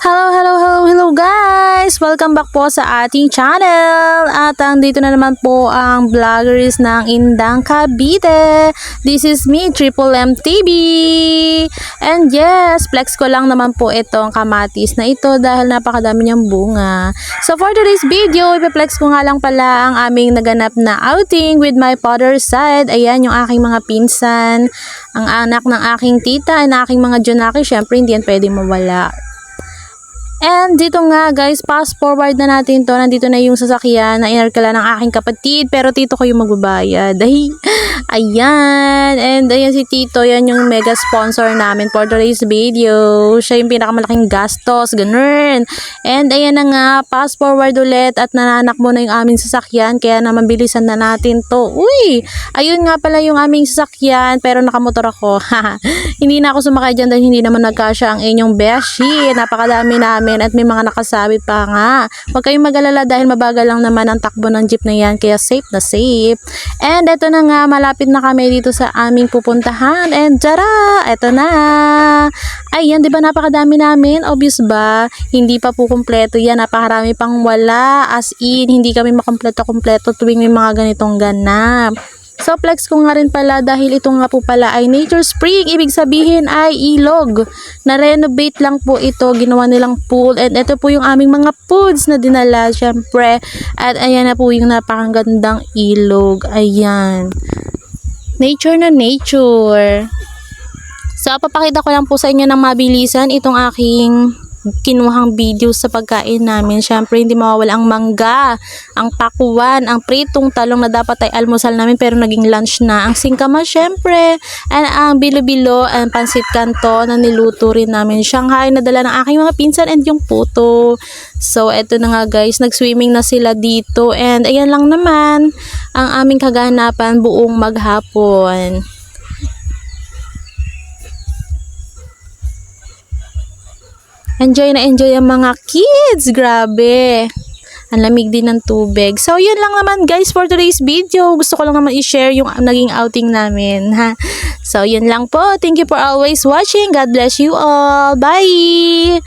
Hello guys! Welcome back po sa ating channel. At dito na naman po ang vloggers ng Indang Cavite. This is me, Triple M TV. And yes, flex ko lang naman po itong kamatis na ito dahil napakadami niyang bunga. So for today's video, ipiplex ko nga lang pala ang aming naganap na outing with my father's side. Ayan yung aking mga pinsan, ang anak ng aking tita, and aking mga junaki. Syempre hindi yan pwede mawala. And dito nga guys, fast forward na natin to. Nandito na yung sasakyan na inarkala ng aking kapatid, pero tito ko yung magbabayad. Ayan. And ayan si tito, yan yung mega sponsor namin for today's video. Siya yung pinakamalaking gastos, ganun. And ayan na nga, fast forward ulit at nananakbo na yung aming sasakyan, kaya naman bilisan na natin to. Uy, ayun nga pala yung aming sasakyan, pero nakamotor ako. Hindi na ako sumakay dyan dahil hindi naman nagkasya ang inyong beshi. Napakadami namin at may mga nakasabit pa nga. Huwag kayong mag-alala dahil mabagal lang naman ang takbo ng jeep na yan, kaya safe na safe. And eto na nga, malapit na kami dito sa aming pupuntahan. And tara, eto na. Ayan, di ba napakadami namin? Obvious ba? Hindi pa po kumpleto yan. Napakarami pang wala. As in, hindi kami makumpleto-kumpleto tuwing may mga ganitong ganap. So flex ko nga rin pala dahil ito nga po pala ay Nature Spring. Ibig sabihin ay ilog. Na-renovate lang po ito. Ginawa nilang pool. And ito po yung aming mga foods na dinala. Syempre. At ayan na po yung napakagandang ilog. Ayan. Nature na nature. So papakita ko lang po sa inyo ng mabilisan itong aking kinuhang video sa pagkain namin. Syempre hindi mawawala ang mangga, ang pakuan, ang pritong talong na dapat ay almusal namin pero naging lunch na, ang singkamas syempre, and ang bilo-bilo, ang pansit kanto na niluto rin namin, Shanghai na dala ng aking mga pinsan, and yung puto. So eto na nga guys, nag-swimming na sila dito, and ayan lang naman ang aming kaganapan buong maghapon. Enjoy na enjoy ang mga kids. Grabe. Ang lamig din ng tubig. So, yun lang naman guys for today's video. Gusto ko lang naman i-share yung naging outing namin. Ha? So, yun lang po. Thank you for always watching. God bless you all. Bye!